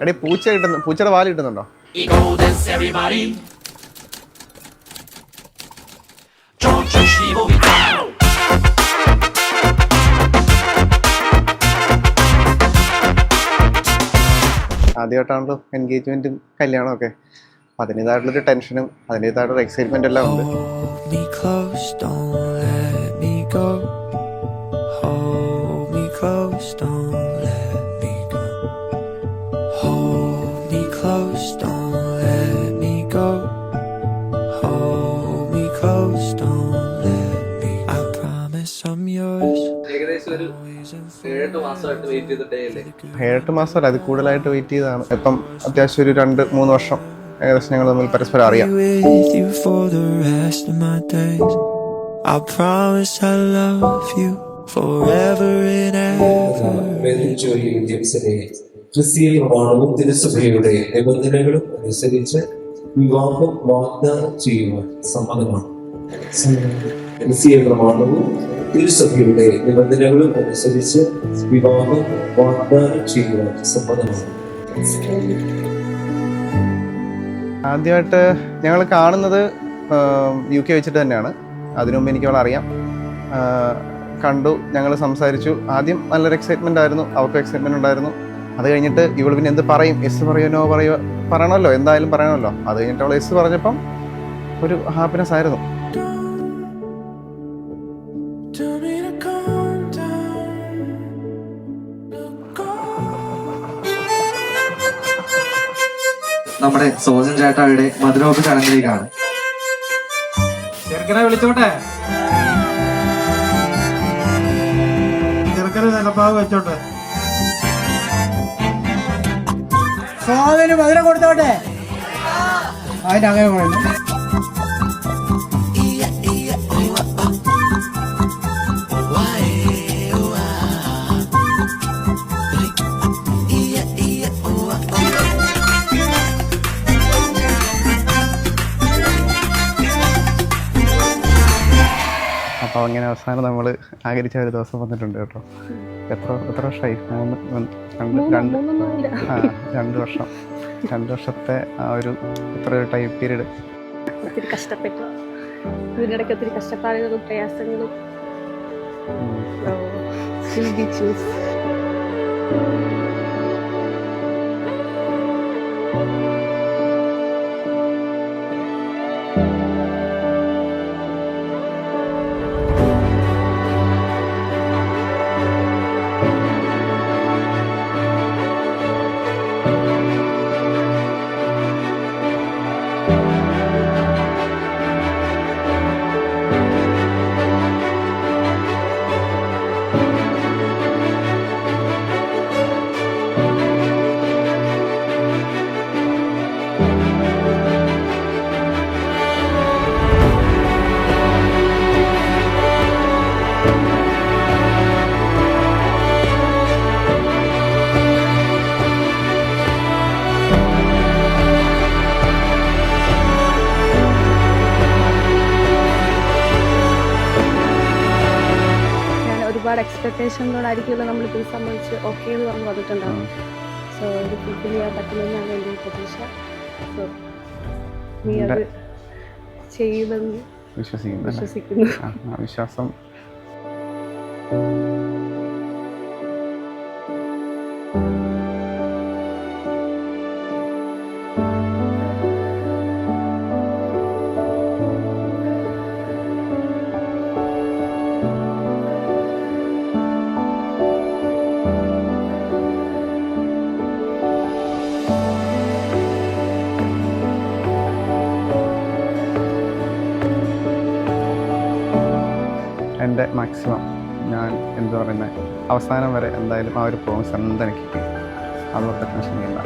എടേ പൂച്ചയുടെ വാല് കിട്ടുന്നുണ്ടോ? ആദ്യമായിട്ടാണല്ലോ എൻഗേജ്മെന്റും കല്യാണവും ഒക്കെ. അതിൻ്റെതായിട്ടുള്ളൊരു ടെൻഷനും അതിൻ്റെതായിട്ടുള്ള എക്സൈറ്റ്മെന്റ് എല്ലാം ഉണ്ട്. ഏഴെട്ട് മാസമല്ല, അത് കൂടുതലായിട്ട് വെയിറ്റ് ചെയ്തതാണ്. ഇപ്പം അത്യാവശ്യം ഒരു 2-3 വർഷം ഏകദേശം ഞങ്ങൾ തമ്മിൽ പരസ്പരം അറിയാം. തിരുസഭയുടെ നിബന്ധനകളും അനുസരിച്ച് വിവാഹം വാഗ്ദാനം ചെയ്യുവാൻ സമ്മതമാണ്. പ്രമാണവും തിരുസഭയുടെ നിബന്ധനകളും അനുസരിച്ച് വിവാഹം വാഗ്ദാനം ചെയ്യുവാൻ സമ്മതമാണ്. ആദ്യമായിട്ട് ഞങ്ങൾ കാണുന്നത് UK വെച്ചിട്ട് തന്നെയാണ്. അതിനു മുമ്പ് എനിക്ക് അവളെ അറിയാം. കണ്ടു, ഞങ്ങൾ സംസാരിച്ചു. ആദ്യം നല്ലൊരു എക്സൈറ്റ്മെൻ്റ് ആയിരുന്നു, അവർക്ക് എക്സൈറ്റ്മെൻ്റ് ഉണ്ടായിരുന്നു. അത് കഴിഞ്ഞിട്ട് ഇവൾ പിന്നെ എന്ത് പറയും, എസ് പറയോ നോ പറയണമല്ലോ, എന്തായാലും പറയണമല്ലോ. അത് കഴിഞ്ഞിട്ട് അവൾ എസ് പറഞ്ഞപ്പം ഒരു ഹാപ്പിനെസ് ആയിരുന്നു. നമ്മുടെ സോജൻ ചേട്ടായുടെ മധുരോപ ചടങ്ങിലേക്കാണ്. ചെറുക്കനെ വിളിച്ചോട്ടെ, ചെറുക്കനെ നിലപ്പാവ് വെച്ചോട്ടെ, സോജന് മധുരം കൊടുത്തോട്ടെ. അതിനങ്ങനെ പറയുന്നു. അപ്പോൾ അങ്ങനെ അവസാനം നമ്മൾ ആഗ്രഹിച്ച ഒരു ദിവസം വന്നിട്ടുണ്ട് കേട്ടോ. എത്ര വർഷമായി? 2 വർഷം. 2 വർഷത്തെ ആ ഒരു ടൈം പീരീഡ് ഒത്തിരി കഷ്ടപ്പെട്ടു. ഇതിനിടയ്ക്ക് ഒത്തിരി കഷ്ടപ്പാടുകളും പ്രയാസങ്ങളും. ഒരുപാട് എക്സ്പെക്ടേഷനോടായിരിക്കുമല്ലോ നമ്മളിത് സംബന്ധിച്ച് ഓക്കെ എന്ന് പറഞ്ഞ് വന്നിട്ടുണ്ടാവും. സോ ഇത് ഫുൾഫിൽ ചെയ്യാൻ പറ്റുമെന്നാണ് എൻ്റെ ഒരു പ്രതീക്ഷ. സോ നീ അത് ചെയ്യുമെന്ന് വിശ്വസിക്കുന്നു. വിശ്വാസം എൻ്റെ മാക്സിമം ഞാൻ എന്താ പറയുന്നത് അവസാനം വരെ എന്തായാലും ആ ഒരു പ്രോമിസ് എന്താ എനിക്ക് കിട്ടി. അതൊക്കെ ടെൻഷൻ ചെയ്യില്ല.